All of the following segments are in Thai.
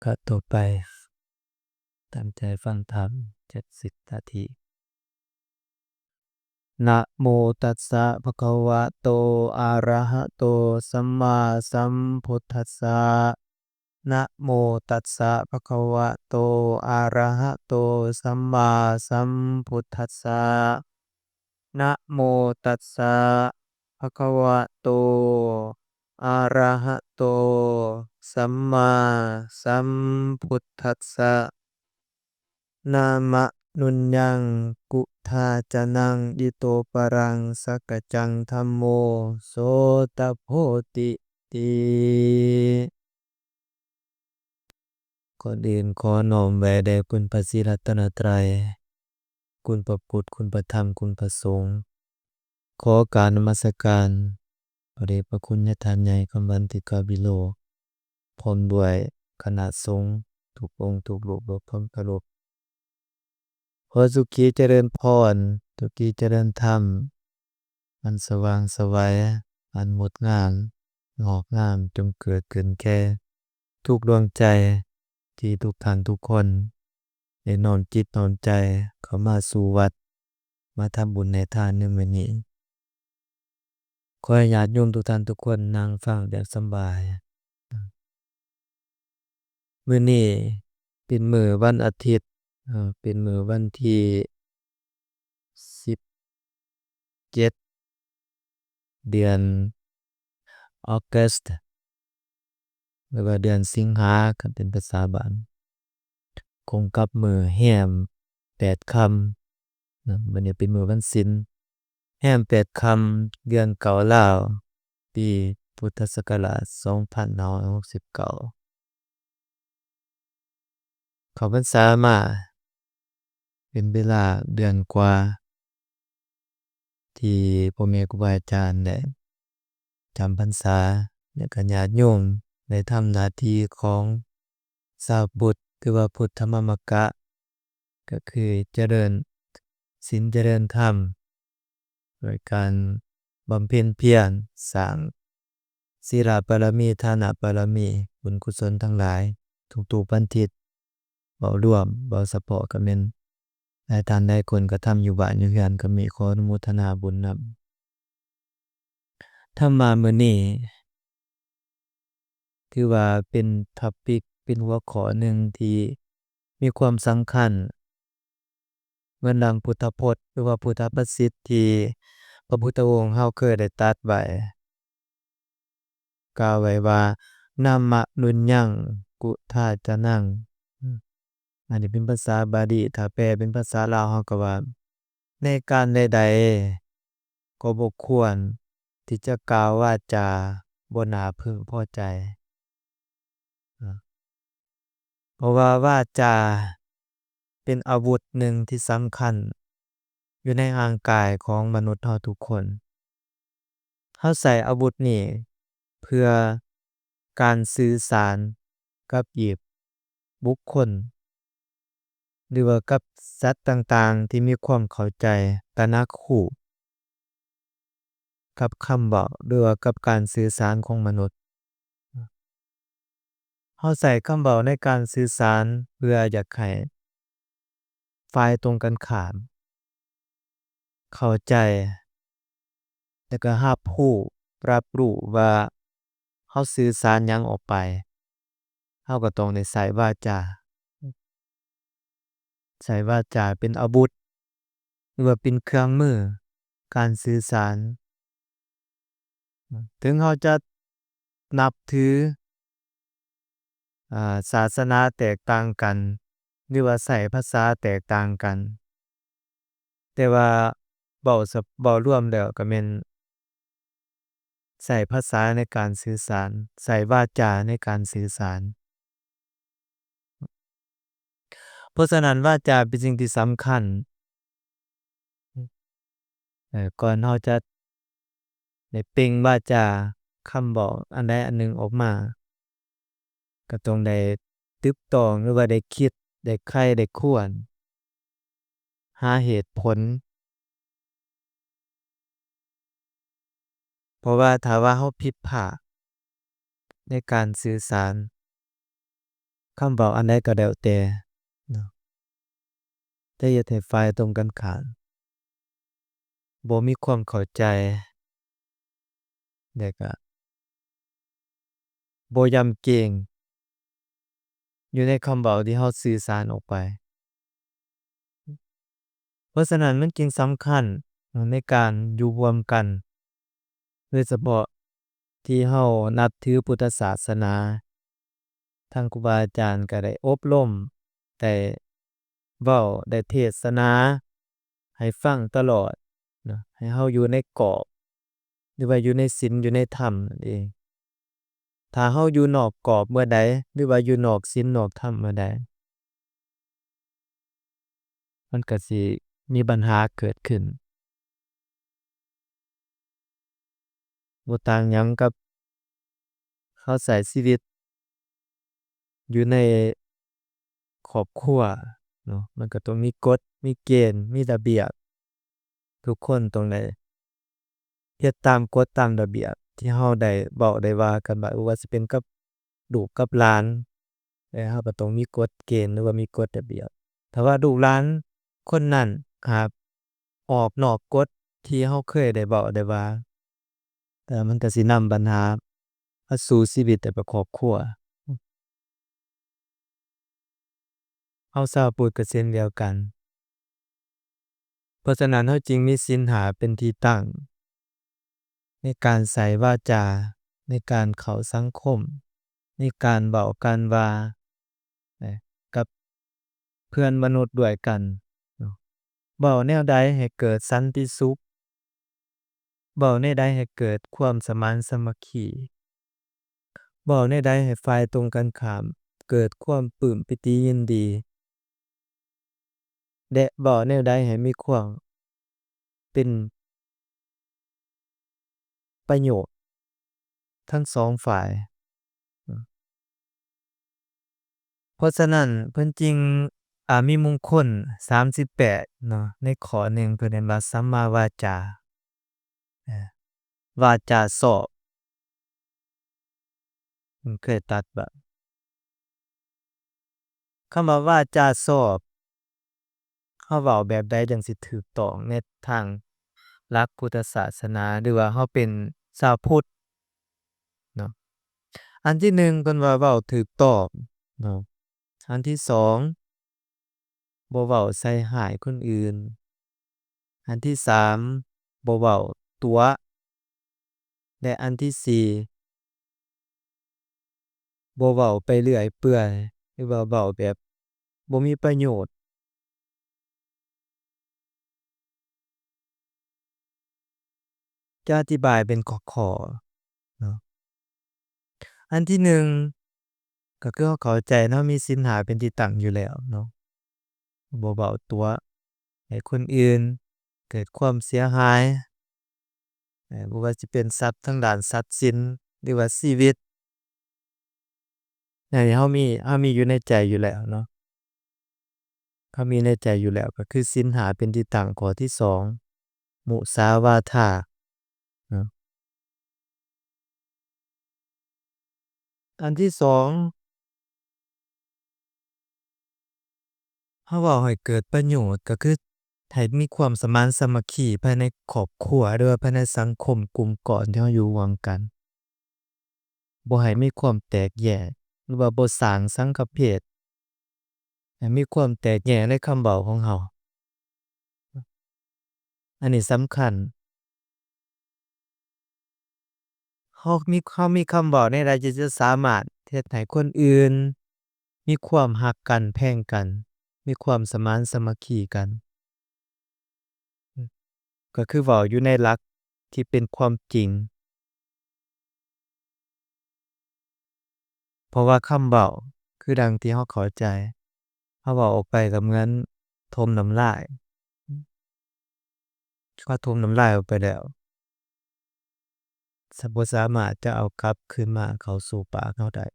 ก็ต่อไปตั้งใจฟังธรรม70 นาทีนะโมตัสสะภะคะวะโตอะระหะโตสัมมาสัมพุทธัสสะนะโมตัสสะภะคะวะโตอะระหะโตสัมมาสัมพุทธัสสะนะโมตัสสะภะคะวะโตอะระหะโตสัมมาสัมพุทธัสสะ นามะนุญญังกุทาจนังอิโตปรังสักจังธัมโมโสตโพติติก่อนอื่นขอน้อมแด่แด่คุณพระศรีรัตนตรัยคุณพระพุทธคุณพระธรรมคุณพระสงฆ์ขอการนมัสการพระเดชพระคุณญาติใหญ่คำวันติกาบิโลพร้อมด้วยคณะสงฆ์ทุกองค์ทุกรูปพร้อมเคารพ ขอสุขีเจริญพรสุขีเจริญธรรมอันสว่างไสวัยอันงดงามงอกงามจงเกิดขึ้นแก่ทุกดวงใจที่ทุกท่านทุกคนได้น้อมจิตน้อมใจเข้ามาสู่วัดมาทำบุญในทานในมื้อนี้ขอให้ญาติโยมทุกท่านทุกคนนั่งฟังแบบสำบายมื้อนี้เป็นมื้อวันอาทิตย์เป็นมื้อวันที่17เดือนออกัสหรือว่าเดือนสิงหาคันเป็นภาษาบ้านคงกับมื้อแรม8ค่ำมื้อนี้เป็นมื้อวันศีลแรม8ค่ำเดือนเก่าลาวปีพุทธศักราช2569เข้าพรรษามาเป็นเวลาเดือนกว่าที่พ่อแม่ครูบาอาจารย์ได้จำพรรษาและก็ญาติโยมได้ทำหน้าที่ของชาวพุทธคือว่าพุทธมามกะก็คือเจริญศีลเจริญธรรมโดยการบำเพ็ญเพียรสร้างศีลบารมีทานบารมีบุญกุศลทั้งหลายทุกๆวันอาทิตย์เว้าร่วมเว้าเฉพาะก็แม่นหลายท่านหลายคนก็ทำอยู่บ้านอยู่เรือนก็มีขออนุโมทนาบุญนำธรรมามื้อนี้ถือว่าเป็น topic เป็นหัวข้อหนึ่งที่มีความสำคัญเหมือนดังพุทธพจน์หรือว่าพุทธประสิทธิ์ที่พระพุทธองค์เราเคยได้ตรัสไว้กล่าวไว้ว่านัมมะนุญญังกุทาจนังอันนี้เป็นภาษาบาลีถ้าแปลเป็นภาษาลาวเราก็ว่าในการใดๆก็บ่ควรที่จะกล่าววาจาบ่น่าพึงพอใจเพราะว่าวาจาเป็นอาวุธหนึ่งที่สำคัญอยู่ในร่างกายของมนุษย์เราทุกคนเราใส่อาวุธนี้เพื่อการสื่อสารกับอีกบุคคลหรือว่ากับสัตว์ต่างๆที่มีความเข้าใจตระหนักรู้กับคำเว้าหรือว่ากับการสื่อสารของมนุษย์เราใส่คำเว้าในการสื่อสารเพื่ออยากให้ฝ่ายตรงกันข้ามเข้าใจแล้วก็รับรู้ว่าเราสื่อสารหยังออกไปเราก็ต้องได้ใช้วาจาเป็นอาวุธหรือว่าเป็นเครื่องมือการสื่อสารถึงเราจะนับถือศาสนาแตกต่างกันหรือว่าใช้ภาษาแตกต่างกันแต่ว่าเว้ารวมแล้วก็แม่นใช้ภาษาในการสื่อสารใช้วาจาในการสื่อสารเพราะฉะนั้นวาจาเป็นสิ่งที่สำคัญก่อนเราจะได้เปล่งวาจาคำบอกอันใดอันหนึ่งออกมาก็ต้องได้ตึกตองหรือว่าได้คิดได้ใคร่ได้ครวญหาเหตุผลเพราะว่าถ้าว่าเราผิดพลาดในการสื่อสาร คำเว้าอันใดก็แล้วแต่เนาะแต่เฮ็ดให้ฝ่ายตรงกันข้ามบ่มีความเข้าใจแล้วก็บ่ยำเกรงอยู่ในคำเว้าที่เราสื่อสารออกไปเพราะฉะนั้นมันจึงสำคัญในการอยู่ร่วมกันโดยเฉพาะที่เรานับถือพุทธศาสนาทางครูบาอาจารย์ก็ได้อบรมได้เว้าได้เทศนาให้ฟังตลอดเนาะให้เราอยู่ในกรอบหรือว่าอยู่ในศีลอยู่ในธรรมนั่นเองถ้าเราอยู่นอกกรอบเมื่อใดหรือว่าอยู่นอกศีลนอกธรรมเมื่อใดมันก็สิมีปัญหาเกิดขึ้นบ่ต่างหยังกับเราใช้ชีวิตอยู่ในครอบครัวเนาะมันก็ต้องมีกฎมีเกณฑ์มีระเบียบทุกคนต้องได้เฮ็ดตามกฎตามระเบียบที่เราได้เว้าได้ว่ากันว่าว่าสิเป็นกับลูกกับหลานเราก็ต้องมีกฎเกณฑ์หรือว่ามีกฎระเบียบถ้าว่าลูกหลานคนนั้นครับออกนอกกฎที่เราเคยได้เว้าได้ว่ามันก็สินำปัญหามาสู่ชีวิตแต่ละครอบครัวเราชาวพุทธก็เช่นเดียวกันเพราะฉะนั้นเราจึงมีศีล5เป็นที่ตั้งในการใส่วาจาในการเข้าสังคมในการเว้าการว่ากับเพื่อนมนุษย์ด้วยกันเนาะเว้าแนวใดให้เกิดสันติสุขเว้าแนวใดให้เกิดความสมานสามัคคีเว้าแนวใดให้ฝ่ายตรงกันข้ามเกิดความปลื้มปิติยินดีและเว้าแนวใดให้มีความเป็นประโยชน์ทั้งสองฝ่ายเพราะฉะนั้นเพิ่นจึงมีมงคล38เนาะในข้อหนึ่งเพิ่นเอิ้นว่าสัมมาวาจาเออวาจาสอบมันเคยตัดว่าคำว่าวาจาสอบเราเว้าแบบใดจั่งสิถูกต้องในทางหลักพุทธศาสนาหรือว่าเราเป็นชาวพุทธเนาะอันที่หนึ่งเพิ่นว่าเว้าถูกต้องเนาะอันที่สองบ่เว้าใส่ร้ายคนอื่นอันที่สามบ่เว้าตั๋วและอันที่สี่บ่เว้าไปเรื่อยเปื่อยหรือว่าเว้าแบบบ่มีประโยชน์จะอธิบายเป็นข้อๆเนาะอันที่หนึ่งก็คือเราเข้าใจเนาะมีศีล5เป็นที่ตั้งอยู่แล้วเนาะบ่เว้าตั๋วให้คนอื่นเกิดความเสียหายบ่ว่าสิเป็นทรัพย์ทางด้านทรัพย์สินหรือว่าชีวิตอันนี้เรามีอยู่ในใจอยู่แล้วเนาะเรามีในใจอยู่แล้วก็คือศีล5เป็นที่ตั้งข้อที่สองมุสาวาทาเนาะอันที่สองเราเว้าให้เกิดประโยชน์ก็คือให้มีความสมานสามัคคีภายในครอบครัวหรือว่าภายในสังคมกลุ่มก้อนที่เราอยู่ร่วมกันบ่ให้มีความแตกแยกหรือว่าบ่สร้างสังคเพศให้มีความแตกแยกในคำเว้าของเราอันนี้สำคัญเรามีคำเว้าแนวใดที่จะสามารถเฮ็ดให้คนอื่นมีความรักกันแพงกันมีความสมานสามัคคีกันอือก็คือเว้าอยู่ในหลักที่เป็นความจริงเพราะว่าคำเว้าคือดังที่เราเข้าใจเราเว้าออกไปก็เหมือนถมน้ำลายอือพอถมน้ำลายออกไปแล้วบ่สามารถจะเอากลับคืนมาเข้าสู่ปากเราได้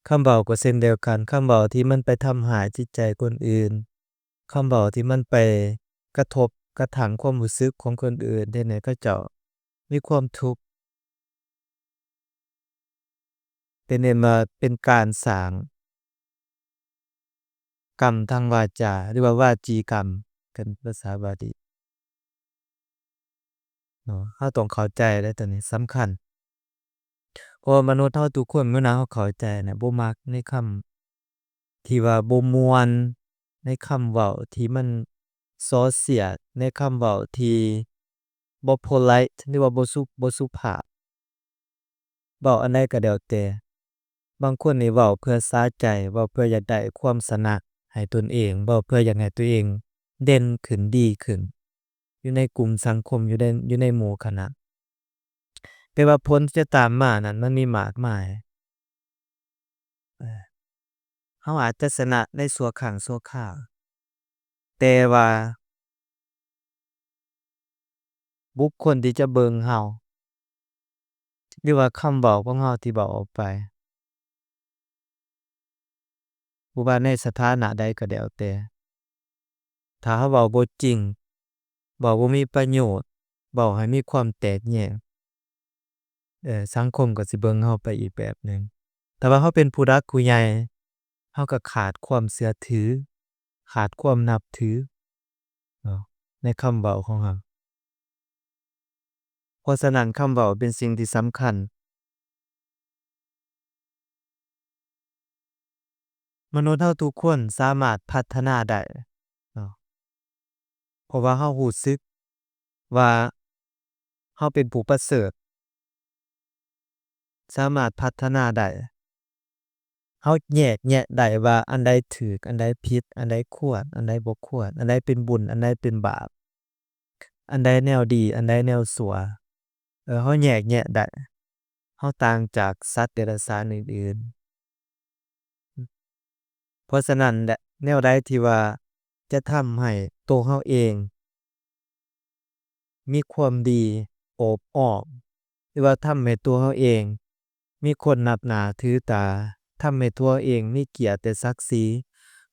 คำเว้าก็เช่นเดียวกันคำเว้าที่มันไปทำร้ายจิตใจคนอื่นคำเว้าที่มันไปกระทบกระทั่งความรู้สึกของคนอื่นเฮ็ดให้เขาเจ้ามีความทุกข์เป็นการสร้าง กรรมทางวาจาหรือว่าวาจีกรรมกันภาษาบาลีเนาะเราต้องเข้าใจเด้อตัวนี้สำคัญเพราะว่ามนุษย์เราทุกคนเมื่อนะเราเข้าใจน่ะบ่มักในคำที่ว่าบ่ม่วนในคำเว้าที่มันส่อเสียดในคำเว้าที่บ่ polite หรือว่าบ่สุภาพเว้าอันใดก็แล้วแต่บางคนนี่เว้าเพื่อสะใจเว้าเพื่ออยากได้ความสนะให้ตนเองเว้าเพื่ออยากให้ตัวเองเด่นขึ้นดีขึ้นอยู่ในกลุ่มสังคมอยู่ในหมู่คณะแต่ว่าผลที่จะตามมานั้นมันมีมากมายเออเราอาจจะชนะได้ชั่วครั้งชั่วคราวแต่ว่าบุคคลที่จะเบิ่งเราหรือว่าคำเว้าของเราที่เว้าออกไปบ่ว่าในสถานะใดก็แล้วแต่ถ้าเราเว้าบ่จริงเว้าบ่มีประโยชน์เว้าให้มีความแตกแยกสังคมก็สิเบิ่งเราไปอีกแบบหนึ่งแต่ว่าเราเป็นผู้หลักผู้ใหญ่เราก็ขาดความเชื่อถือขาดความนับถือเนาะในคำเว้าของเราเพราะฉะนั้นคำเว้าเป็นสิ่งที่สำคัญมนุษย์เราทุกคนสามารถพัฒนาได้เนาะเพราะว่าเรารู้สึกว่าเราเป็นผู้ประเสริฐสามารถพัฒนาได้เราแยกแยะได้ว่าอันใดถูกอันใดผิดอันใดควรอันใดบ่ควรอันใดเป็นบุญอันใดเป็นบาปอันใดแนวดีอันใดแนวชั่วเราแยกแยะได้เราต่างจากสัตว์เดรัจฉานอื่นๆเพราะฉะนั้นแนวใดที่ว่าจะทำให้ตัวเราเองมีความดีโอบอ้อมหรือว่าทำให้ตัวเราเองมีคนนับหน้าถือตาทำให้ตัวเราเองมีเกียรติและศักดิ์ศรี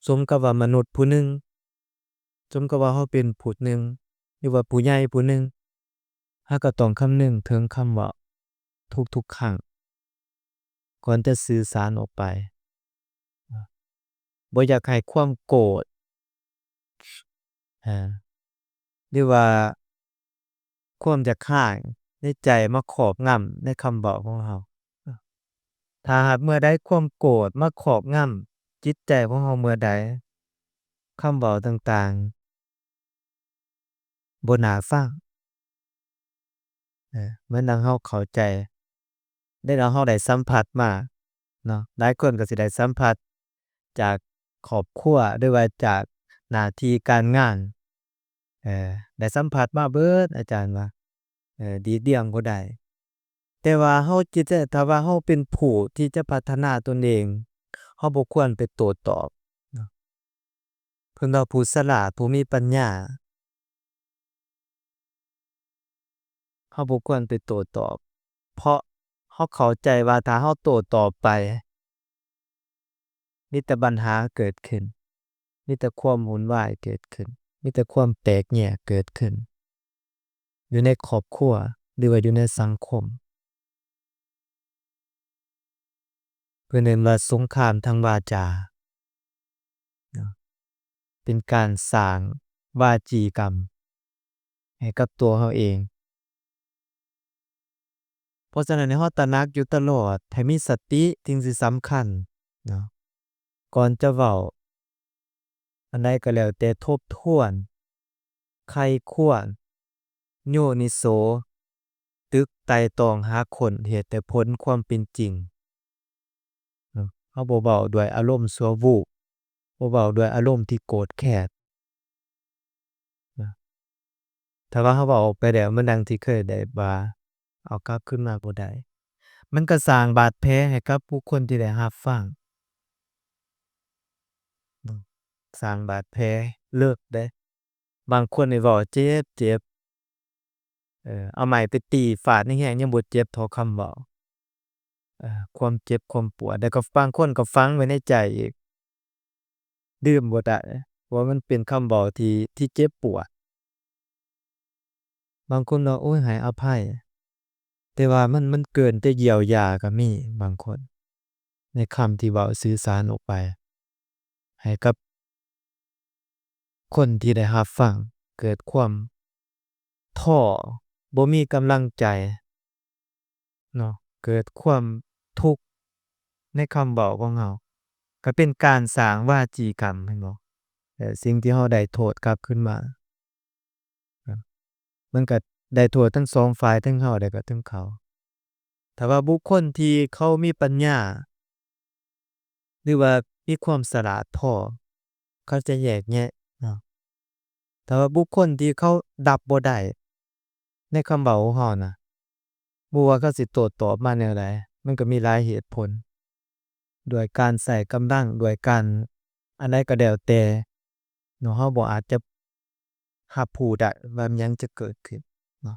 สมกับว่ามนุษย์ผู้หนึ่งสมกับว่าเราเป็นผู้หนึ่งหรือว่าผู้ใหญ่ผู้หนึ่งเราก็ต้องคำนึงถึงคำเว้าทุกๆครั้งก่อนจะสื่อสารออกไปบ่อยากให้ความโกรธอาหรือว่าความอยากร้ายในใจมาครอบงำในคำเว้าของเราถ้าหากเมื่อใดความโกรธมาครอบงำจิตใจของเราเมื่อใดคำเว้าต่างๆบ่น่าฟังเหมือนดังเราเข้าใจได้แล้วเราได้สัมผัสมาเนาะหลายคนก็สิได้สัมผัสจากครอบครัวหรือว่าจากหน้าที่การงานเออได้สัมผัสมาเบิดอาจารย์ว่าหลีกเลี่ยงบ่ได้แต่ว่าเราจิตใจถ้าว่าเราเป็นผู้ที่จะพัฒนาตนเองเราบ่ควรไปโต้ตอบเนาะเพิ่นว่าผู้ฉลาดผู้มีปัญญาเราบ่ควรไปโต้ตอบเพราะเราเข้าใจว่าถ้าเราโต้ตอบไปมีแต่ปัญหาเกิดขึ้นมีแต่ความวุ่นวายเกิดขึ้นมีแต่ความแตกแยกเกิดขึ้นอยู่ในครอบครัวหรือว่าอยู่ในสังคมเพิ่นเอิ้นว่าสงครามทางวาจาเนาะเป็นการสร้างวาจีกรรมให้กับตัวเราเองเพราะฉะนั้นให้เราตระหนักอยู่ตลอดให้มีสติสิ่งที่สำคัญเนาะก่อนจะเว้าอันใดก็แล้วแต่ทบทวนใคร่ครวญโยนิโสตึกไตร่ตรองหาค้นเหตุและผลความเป็นจริงเนาะเราบ่เว้าด้วยอารมณ์ชั่ววูบบ่เว้าด้วยอารมณ์ที่โกรธแค้นนะถ้าว่าเราเว้าออกไปแล้วมันดังที่เคยได้ว่าเอากลับคืนมาบ่ได้มันก็สร้างบาดแผลให้กับผู้คนที่ได้รับฟังเนาะสร้างบาดแผลเลิกเด้บางคนนี่เว้าเจ็บๆเอาไม้ไปตีฟาดแรงๆยังบ่เจ็บเท่าคำเว้าความเจ็บความปวดแล้วก็บางคนก็ฝังไว้ในใจอีกลืมบ่ได้เพราะว่ามันเป็นคำเว้าที่เจ็บปวดบางคนว่าโอ๊ยให้อภัยแต่ว่ามันเกินจะเยียวยาก็มีบางคนในคำที่เว้าสื่อสารออกไปให้กับ คนที่ได้รับฟังเกิดความท้อบ่มีกำลังใจเนาะเกิดความทุกข์ในคำเว้าของเราก็เป็นการสร้างวาจีกรรมแม่นบ่สิ่งที่เราได้โทษกลับขึ้นมาครับมันก็ได้โทษทั้งสองฝ่ายทั้งเราแล้วก็ทั้งเขาถ้าว่าบุคคลที่เขามีปัญญาหรือว่ามีความฉลาดพอเขาจะแยกแยะเนาะแต่ว่าบุคคลที่เขารับบ่ได้ในคำเว้าของเราน่ะบ่ว่าเขาสิโต้ตอบมาแนวใดมันก็มีหลายเหตุผลด้วยการใช้กำลังด้วยการอันใดก็แล้วแต่เนาะเราบ่อาจจะรับรู้ได้ว่าหยังจะเกิดขึ้นเนาะ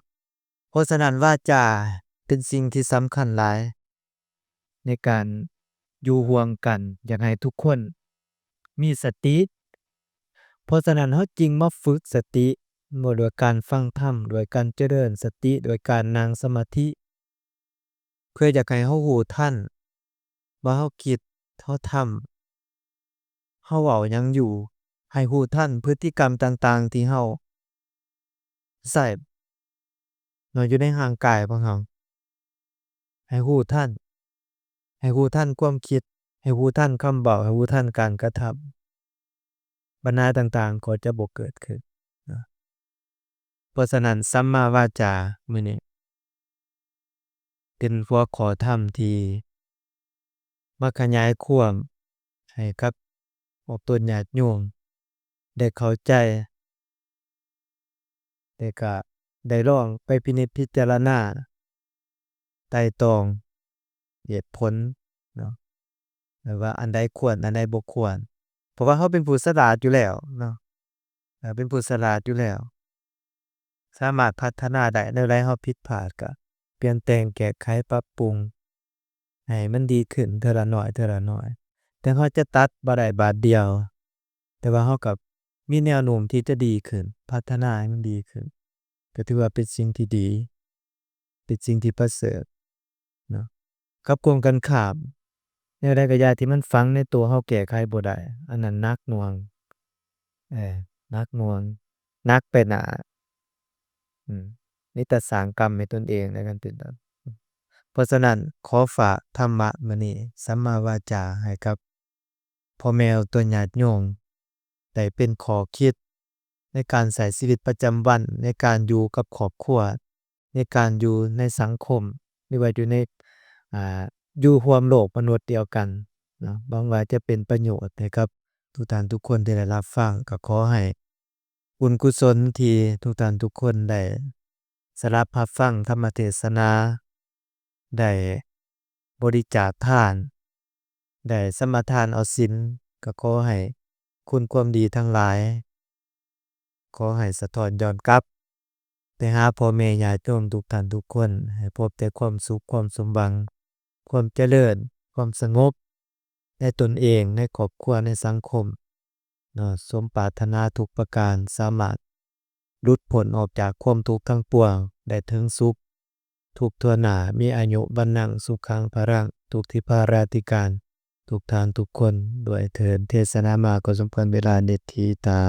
เพราะฉะนั้นวาจาเป็นสิ่งที่สำคัญหลายในการอยู่ร่วมกันอยากให้ทุกคนมีสติเพราะฉะนั้นเราจึงมาฝึกสติบ่ด้วยการฟังธรรมด้วยการเจริญสติด้วยการนั่งสมาธิเพื่ออยากให้เรารู้ทันว่าเราคิดเราทำเราเว้าหยังอยู่ให้รู้ทันพฤติกรรมต่างๆที่เราใช้เนาะอยู่ในร่างกายของเราให้รู้ทันให้รู้ทันความคิดให้รู้ทันคำเว้าให้รู้ทันการกระทำปัญหาต่างๆก็จะบ่เกิดขึ้นเนาะเพราะฉะนั้นสัมมาวาจามื้อนี้เป็นหัวข้อธรรมที่มาขยายความให้กับพวกตนญาติโยมได้เข้าใจแล้วก็ได้ลองไปพินิจพิจารณาไตร่ตรองเหตุผลเนาะว่าอันใดควรอันใดบ่ควรเพราะว่าเราเป็นผู้ฉลาดอยู่แล้วเนาะเป็นผู้ฉลาดอยู่แล้วสามารถพัฒนาได้แนวใดเราผิดพลาดก็เปลี่ยนแปลงแก้ไขปรับปรุงให้มันดีขึ้นเทื่อละน้อยเทื่อละน้อยถึงเราจะตัดบ่ได้บาทเดียวแต่ว่าเราก็มีแนวโน้มที่จะดีขึ้นพัฒนาให้มันดีขึ้นก็ถือว่าเป็นสิ่งที่ดีเป็นสิ่งที่ประเสริฐเนาะกับตรงกันข้ามแนวใดก็อย่าที่มันฝังในตัวเราแก้ไขบ่ได้อันนั้นหนักหน่วงหนักหน่วงหนักไปหน้ามีแต่สร้างกรรมให้ตนเองแล้วกันเป็นต้นเพราะฉะนั้นขอฝากธรรมะมื้อนี้สัมมาวาจาให้กับพ่อแม่ตัวญาติโยมได้เป็นข้อคิดในการใช้ชีวิตประจำวันในการอยู่กับครอบครัวในการอยู่ในสังคมหรือว่าอยู่ในอ่าอยู่ร่วมโลกมนุษย์เดียวกันเนาะหวังว่าจะเป็นประโยชน์ให้กับทุกท่านทุกคนที่ได้รับฟังก็ขอให้บุญกุศลที่ทุกท่านทุกคนได้สดับรับฟังธรรมเทศนาได้บริจาคทานได้สมาทานเอาศีลก็ขอให้คุณความดีทั้งหลายขอให้สะท้อนย้อนกลับไปหาพ่อแม่ญาติโยมทุกท่านทุกคนให้พบแต่ความสุขความสมหวังความเจริญความสงบในตนเองในครอบครัวในสังคมเนาะสมปรารถนาทุกประการสามารถหลุดพ้นออกจากความทุกข์ทั้งปวงได้ถึงสุขทุกทั่วหน้ามีอายุวรรนะสุขังพลังทุกทิพาราติการทุกทานทุกคนด้วยเถิดเทศนามาก็สมควรเวลาเน็ตทีตา